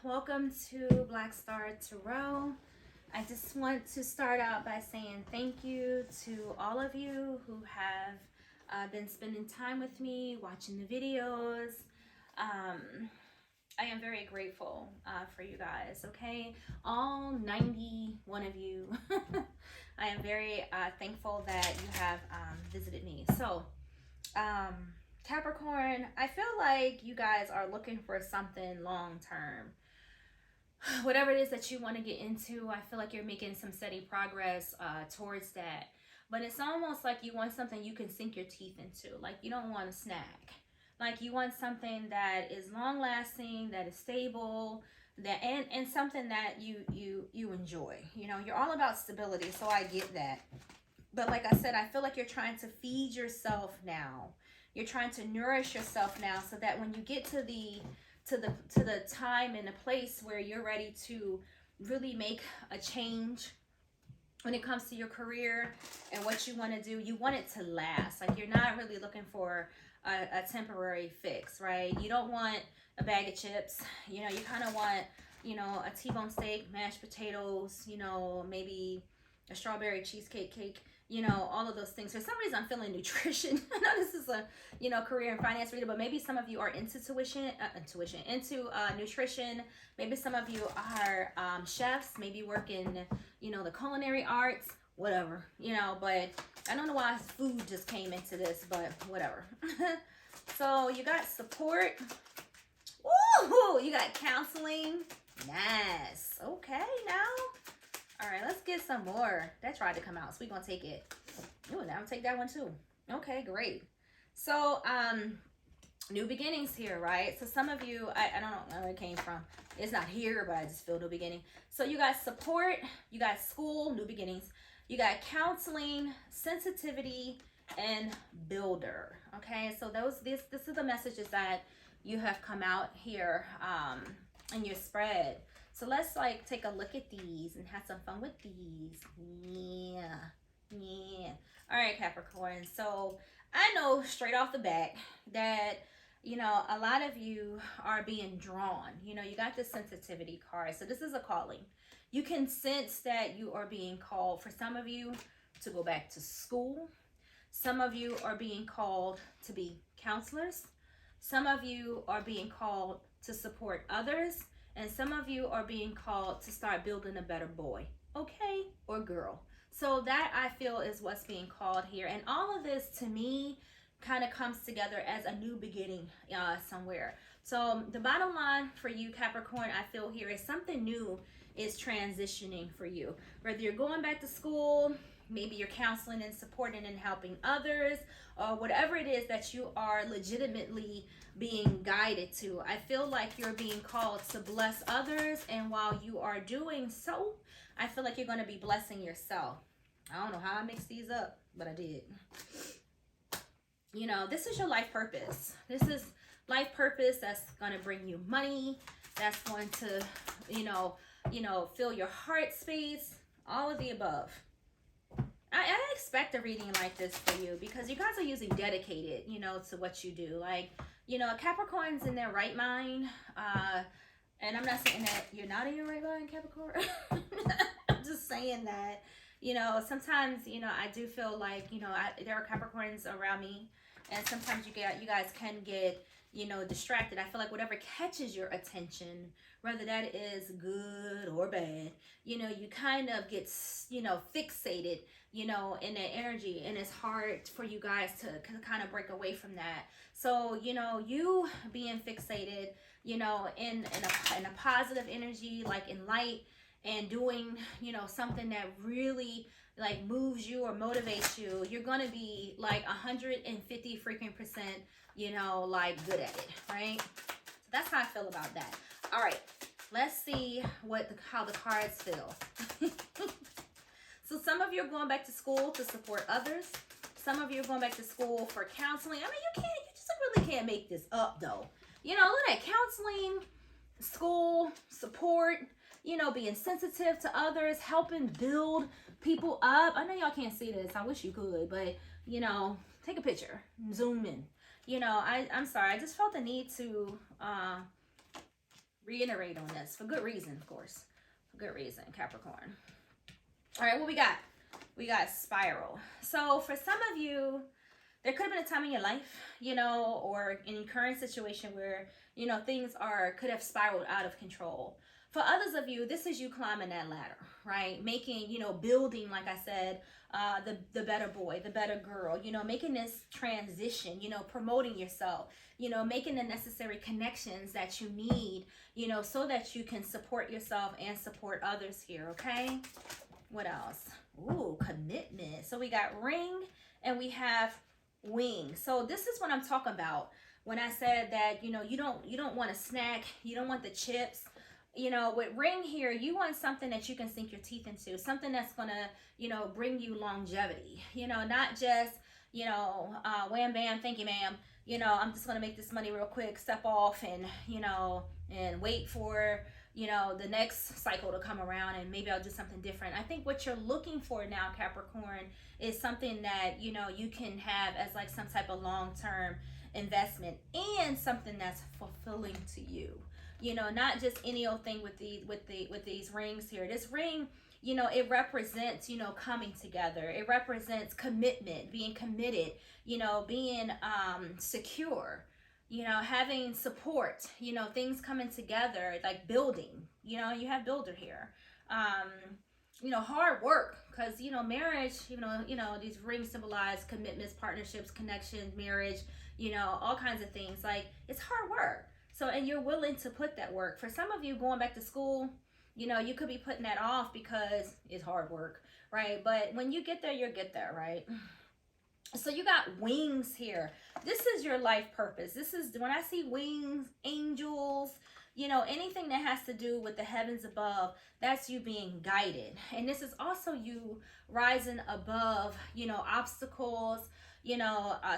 welcome to Black Star Tarot. I just want to start out by saying thank you to all of you who have been spending time with me, watching the videos. I am very grateful for you guys, okay? All 91 of you. I am very thankful that you have visited me. So, Capricorn, I feel like you guys are looking for something long term. Whatever it is that you want to get into, I feel like you're making some steady progress towards that. But it's almost like you want something you can sink your teeth into. Like you don't want a snack. Like you want something that is long lasting, that is stable, that and something that you enjoy. You know, you're all about stability, so I get that. But like I said, I feel like you're trying to feed yourself now. You're trying to nourish yourself now so that when you get to the time and the place where you're ready to really make a change when it comes to your career and what you want to do, you want it to last. Like you're not really looking for a temporary fix, right? You don't want a bag of chips. You know, you kind of want, you know, a T-bone steak, mashed potatoes, you know, maybe a strawberry cheesecake cake, you know, all of those things. For some reason, I'm feeling nutrition. I know this is a, you know, career and finance reader, but maybe some of you are into nutrition. Maybe some of you are chefs, maybe work in, you know, the culinary arts, whatever, you know, but I don't know why food just came into this, but whatever. So you got support. Woo! You got counseling. Nice. Okay, now. All right, let's get some more. That tried to come out, so we're going to take it. Ooh, now I'm take that one too. Okay, great. So, new beginnings here, right? So some of you, I don't know where it came from. It's not here, but I just feel new beginning. So you got support, you got school, new beginnings. You got counseling, sensitivity, and builder. Okay, so this is the messages that you have come out here in your spread. So let's like take a look at these and have some fun with these. Yeah. All right, Capricorn. So I know straight off the bat that, you know, a lot of you are being drawn. You know, you got the sensitivity card. So this is a calling. You can sense that you are being called, for some of you, to go back to school. Some of you are being called to be counselors. Some of you are being called to support others. And some of you are being called to start building a better boy, okay, or girl. So that, I feel, is what's being called here. And all of this, to me, kind of comes together as a new beginning somewhere. So the bottom line for you, Capricorn, I feel here is something new is transitioning for you. Whether you're going back to school, maybe you're counseling and supporting and helping others, or whatever it is that you are legitimately being guided to. I feel like you're being called to bless others, and while you are doing so, I feel like you're going to be blessing yourself. I don't know how I mixed these up, but I did. You know, this is your life purpose. This is life purpose that's going to bring you money, that's going to, you know, fill your heart space, all of the above. I expect a reading like this for you because you guys are usually dedicated, you know, to what you do. Like, you know, Capricorn's in their right mind. And I'm not saying that you're not in your right mind, Capricorn. I'm just saying that, you know, sometimes, you know, I do feel like, you know, there are Capricorns around me. And sometimes you guys can get, you know, distracted. I feel like whatever catches your attention, whether that is good or bad, you know, you kind of get, you know, fixated, you know, in that energy, and it's hard for you guys to kind of break away from that. So, you know, you being fixated, you know, in a positive energy, like in light, and doing, you know, something that really like moves you or motivates you, you're gonna be like 150 freaking percent, you know, like good at it, right? So that's how I feel about that. All right, let's see how the cards feel. So some of you are going back to school to support others. Some of you are going back to school for counseling. I mean, you just really can't make this up though. You know, look at counseling, school, support, you know, being sensitive to others, helping build people up. I know y'all can't see this. I wish you could, but, you know, take a picture, zoom in. You know, I'm sorry. I just felt the need to reiterate on this for good reason, of course. For good reason, Capricorn. All right, what we got? We got spiral. So for some of you, there could have been a time in your life, or in a current situation where, things could have spiraled out of control. For others of you, this is you climbing that ladder, right? Making, building, like I said, the better boy, the better girl, making this transition, promoting yourself, making the necessary connections that you need, so that you can support yourself and support others here, okay? What else? Ooh, commitment. So we got ring and we have wing. So this is what I'm talking about when I said that, you don't want a snack, you don't want the chips. With ring here, you want something that you can sink your teeth into, something that's gonna, bring you longevity, not just, wham bam, thank you ma'am, I'm just gonna make this money real quick, step off and, and wait for, the next cycle to come around and maybe I'll do something different. I think what you're looking for now, Capricorn, is something that, you can have as like some type of long-term investment and something that's fulfilling to you. Not just any old thing with these rings here. This ring, it represents, coming together. It represents commitment, being committed, being secure, having support, things coming together, like building, you have builder here. Hard work, because, marriage, these rings symbolize commitments, partnerships, connections, marriage, all kinds of things. Like, it's hard work. So, and you're willing to put that work. For some of you going back to school, you could be putting that off because it's hard work, right? But when you get there, you'll get there, right? So you got wings here. This is your life purpose. This is, when I see wings, angels, anything that has to do with the heavens above, that's you being guided. And this is also you rising above, obstacles,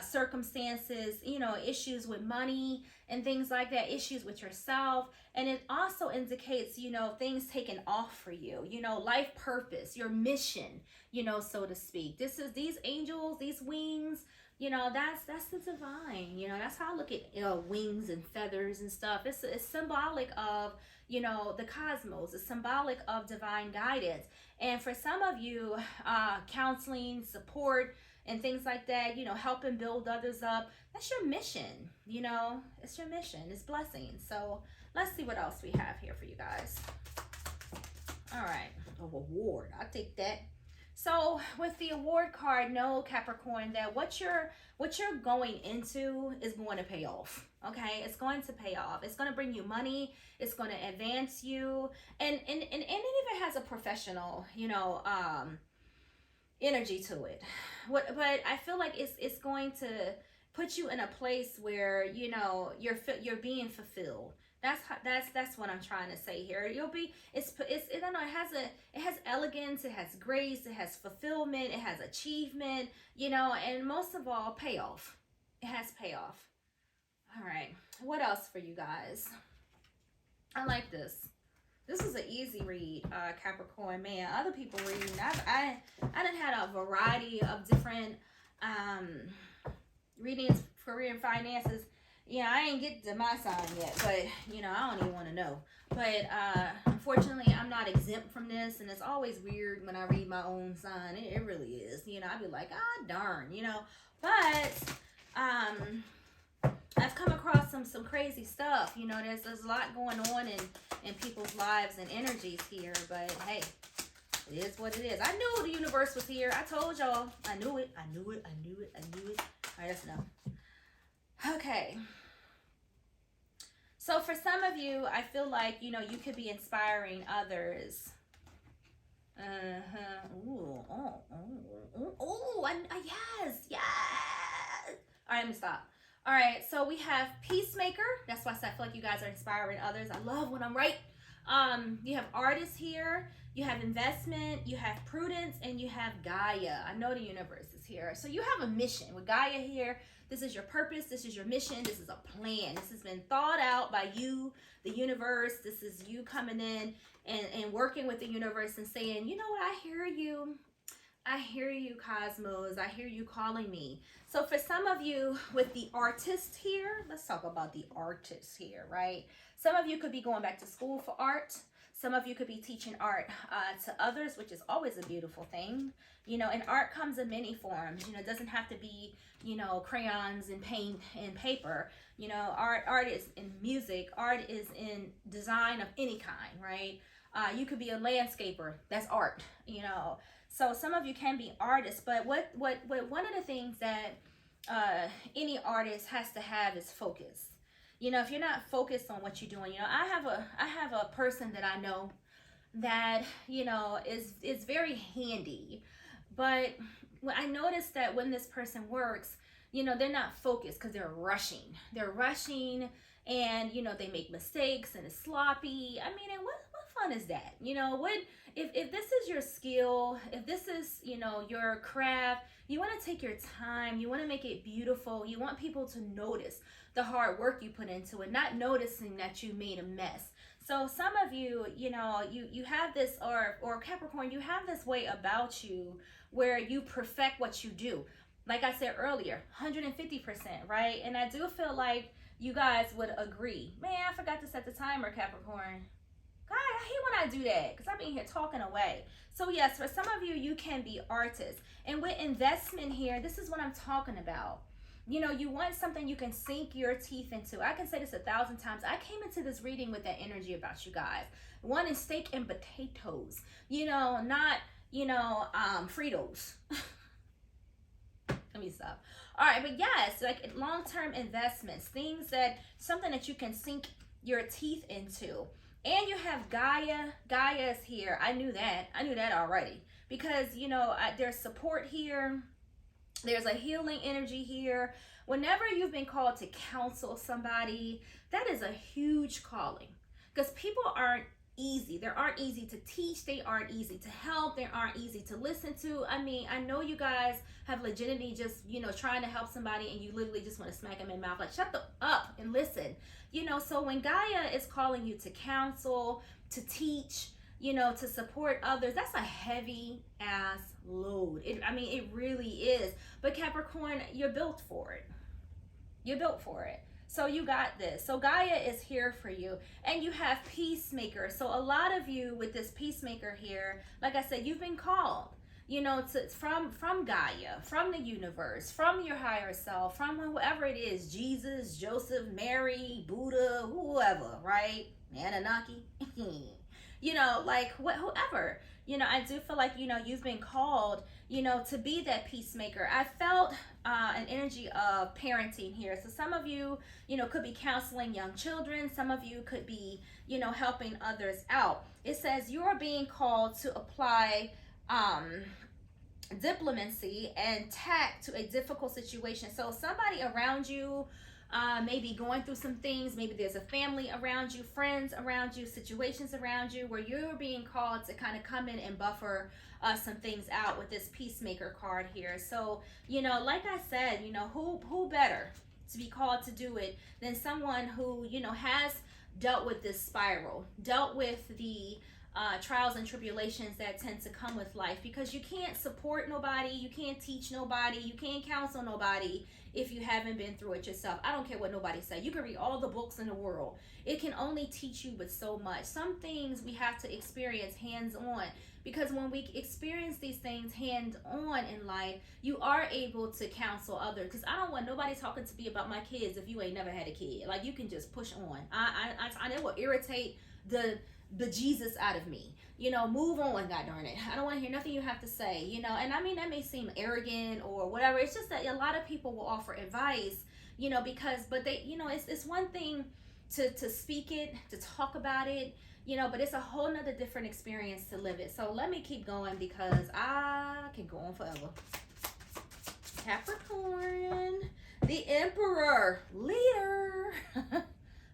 circumstances, issues with money and things like that, issues with yourself. And it also indicates, things taken off for you, life purpose, your mission, so to speak. These angels, these wings, that's the divine, that's how I look at, wings and feathers and stuff. It's symbolic of, the cosmos. It's symbolic of divine guidance. And for some of you, counseling, support, and things like that, helping build others up, that's your mission, it's your mission, it's blessings. So let's see what else we have here for you guys. All right, award, I'll take that. So with the award card, know, Capricorn, that what you're going into is going to pay off. Okay, it's going to pay off. It's going to bring you money. It's going to advance you, and it even has a professional, energy to it. But I feel like it's going to put you in a place where you're being fulfilled. That's what I'm trying to say here. You'll be I don't know, it has elegance, it has grace, it has fulfillment, it has achievement, and most of all, payoff. It has payoff. All right, what else for you guys? I like this. This is an easy read, Capricorn. Man, other people reading. I done had a variety of different readings for career and finances. Yeah, I ain't get to my sign yet, but I don't even want to know. But unfortunately, I'm not exempt from this, and it's always weird when I read my own sign. It really is. I'd be like, darn, But I've come across some crazy stuff. There's a lot going on in people's lives and energies here. But hey, it is what it is. I knew the universe was here. I told y'all. I knew it. All right, let's know. Okay. So for some of you, I feel like, you could be inspiring others. Ooh, yes. All right, let me stop. All right, so we have peacemaker. That's why I feel like you guys are inspiring others. I love when I'm right. You have artist here. You have investment. You have prudence, and you have Gaia. I know the universe is here. So you have a mission with Gaia here. This is your purpose. This is your mission. This is a plan. This has been thought out by you, the universe. This is you coming in and working with the universe and saying, you know what, I hear you. I hear you, Cosmos. I hear you calling me. So for some of you with the artist here, let's talk about the artist here, right? Some of you could be going back to school for art. Some of you could be teaching art to others, which is always a beautiful thing. You know, and art comes in many forms. You know, it doesn't have to be, you know, crayons and paint and paper. You know, art is in music. Art is in design of any kind, right? You could be a landscaper. That's art, you know. So some of you can be artists, but what one of the things that any artist has to have is focus. You know, if you're not focused on what you're doing, you know, I have a person that I know that, you know, is very handy, but I noticed that when this person works, you know, they're not focused because they're rushing, and you know, they make mistakes and it's sloppy. I mean, and what fun is that? You know, what if this is your skill, if this is, you know, your craft, you want to take your time, you want to make it beautiful, you want people to notice the hard work you put into it, not noticing that you made a mess. So some of you, you know, you have this, or Capricorn, you have this way about you where you perfect what you do. Like I said earlier, 150%, right? And I do feel like you guys would agree. Man, I forgot to set the timer, Capricorn. God, I hate when I do that because I've been here talking away. So yes, for some of you, you can be artists. And with investment here, this is what I'm talking about. You know, you want something you can sink your teeth into. I can say this 1,000 times. I came into this reading with that energy about you guys. One is steak and potatoes. You know, not, you know, Fritos. Let me stop. All right, but yes, like long-term investments, things that, something that you can sink your teeth into. And you have Gaia. Gaia's here. I knew that already. Because, you know, there's support here. There's a healing energy here. Whenever you've been called to counsel somebody, that is a huge calling. Because people aren't easy. They aren't easy to teach. They aren't easy to help. They aren't easy to listen to. I mean, I know you guys have legitimately just, you know, trying to help somebody and you literally just want to smack them in the mouth. Like, shut up and listen. You know, so when Gaia is calling you to counsel, to teach, you know, to support others, that's a heavy ass load. I mean, it really is. But Capricorn, you're built for it. You're built for it. So you got this. So Gaia is here for you. And you have Peacemaker. So a lot of you with this Peacemaker here, like I said, you've been called, you know, from Gaia, from the universe, from your higher self, from whoever it is, Jesus, Joseph, Mary, Buddha, whoever, right? Anunnaki. You know, like whoever. You know, I do feel like, you know, you've been called, you know, to be that peacemaker. I felt an energy of parenting here. So some of you, you know, could be counseling young children. Some of you could be, you know, helping others out. It says you are being called to apply diplomacy and tact to a difficult situation. So somebody around you maybe going through some things. Maybe there's a family around you, friends around you, situations around you where you're being called to kind of come in and buffer some things out with this Peacemaker card here. So, you know, like I said, you know, who better to be called to do it than someone who, you know, has dealt with this spiral, dealt with the trials and tribulations that tend to come with life, because you can't support nobody, you can't teach nobody, you can't counsel nobody if you haven't been through it yourself. I don't care what nobody say. You can read all the books in the world. It can only teach you but so much. Some things we have to experience hands-on, because when we experience these things hands-on in life, you are able to counsel others. Because I don't want nobody talking to me about my kids if you ain't never had a kid. Like, you can just push on. I it will irritate the Jesus out of me. You know, move on, god darn it. I don't want to hear nothing you have to say, you know. And I mean, that may seem arrogant or whatever. It's just that a lot of people will offer advice, you know, because, but they, you know, it's one thing to speak it, to talk about it, you know, but it's a whole nother different experience to live it. So let me keep going because I can go on forever. Capricorn, the Emperor, leader,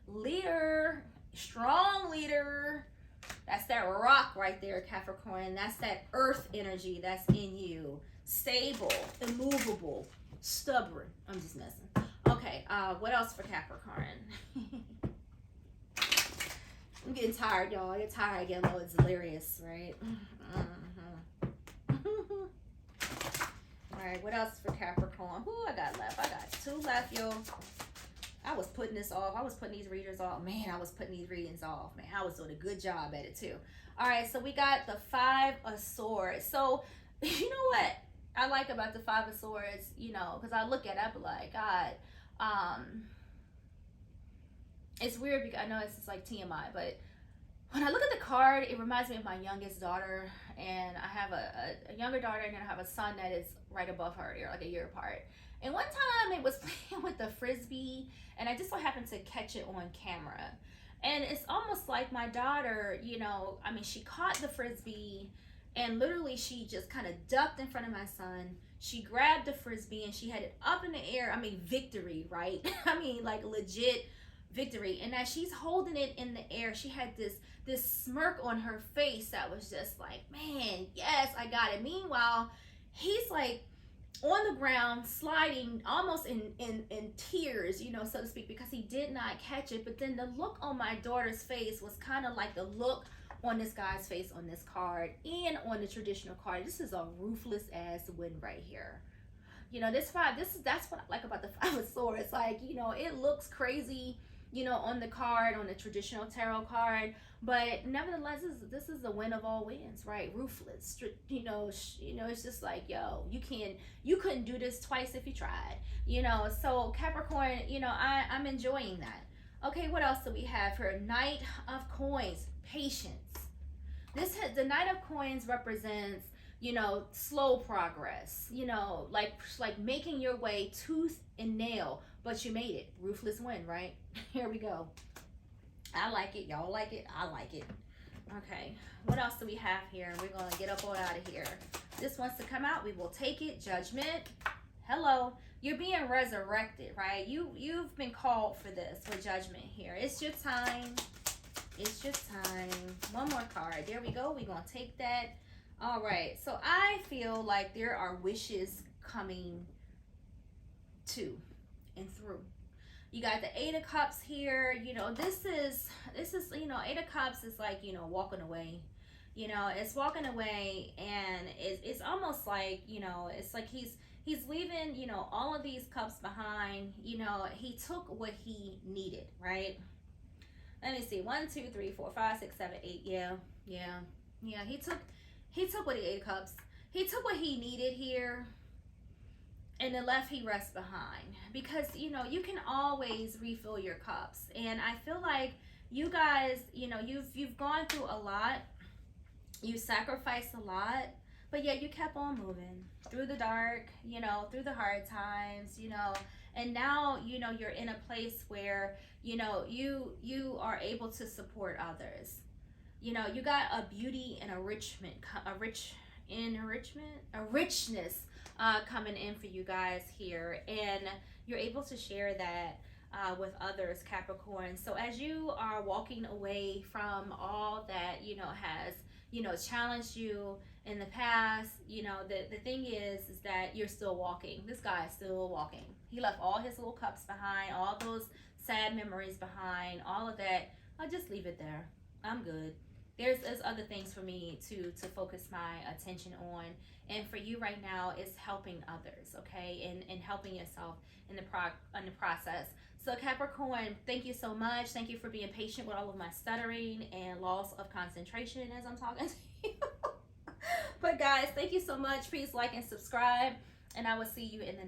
leader, strong leader. That's that rock right there, Capricorn. That's that earth energy that's in you. Stable, immovable, stubborn. I'm just messing. Okay, what else for Capricorn? I'm getting tired, y'all. I get tired, I get a little delirious, right? All right, what else for Capricorn? Who I got left? I got 2 left, yo. I was putting this off. I was putting these readers off. Man, I was putting these readings off. Man, I was doing a good job at it too. All right, so we got the 5 of Swords. So, you know what I like about the 5 of Swords, you know, because I look at it, I be like, God, it's weird because I know it's just like TMI, but when I look at the card, it reminds me of my youngest daughter, and I have a younger daughter, and then I have a son that is right above her. They're like a year apart. And one time it was playing with the frisbee, and I just so happened to catch it on camera. And it's almost like my daughter, you know, I mean, she caught the frisbee, and literally she just kind of ducked in front of my son. She grabbed the frisbee and she had it up in the air. I mean, victory, right? I mean, like legit victory. And as she's holding it in the air, she had this smirk on her face that was just like, man, yes, I got it. Meanwhile, he's like on the ground sliding almost in tears, you know, so to speak, because he did not catch it. But then the look on my daughter's face was kind of like the look on this guy's face on this card and on the traditional card. This is a ruthless ass win right here. You know, that's what I like about the 5 of Swords. Like, you know, it looks crazy, you know, on the card, on the traditional tarot card, but nevertheless, this is the win of all wins, right? Ruthless, you know, it's just like, yo, you couldn't do this twice if you tried, you know. So Capricorn, you know, I'm enjoying that. Okay, what else do we have here? Knight of Coins, patience. The Knight of Coins represents, you know, slow progress, you know, like making your way tooth and nail, but you made it. Ruthless win, right? Here we go. I like it. Y'all like it? I like it. Okay. What else do we have here? We're going to get up on out of here. This wants to come out. We will take it. Judgment. Hello. You're being resurrected, right? You've been called for this, for Judgment here. It's your time. It's your time. One more card. There we go. We're going to take that. All right. So I feel like there are wishes coming to and through. You got the 8 of Cups here. You know, this is, you know, 8 of Cups is like, you know, walking away. You know, it's walking away, and it's almost like, you know, it's like he's leaving, you know, all of these cups behind. You know, he took what he needed, right? Let me see. 1, 2, 3, 4, 5, 6, 7, 8. Yeah. He took what 8 of Cups. He took what he needed here. And the left he rests behind, because, you know, you can always refill your cups. And I feel like you guys, you know, you've gone through a lot, you sacrificed a lot, but yet you kept on moving through the dark, you know, through the hard times, you know, and now, you know, you're in a place where, you know, you are able to support others. You know, you got a beauty and a richness coming in for you guys here, and you're able to share that with others, Capricorn. So as you are walking away from all that, you know, has, you know, challenged you in the past, you know, the thing is that you're still walking. This guy is still walking. He left all his little cups behind, all those sad memories behind, all of that. I'll just leave it there. I'm good. There's other things for me to focus my attention on. And for you right now is helping others, okay? And helping yourself in the process. So Capricorn, thank you so much. Thank you for being patient with all of my stuttering and loss of concentration as I'm talking to you. But guys, thank you so much. Please like and subscribe, and I will see you in the next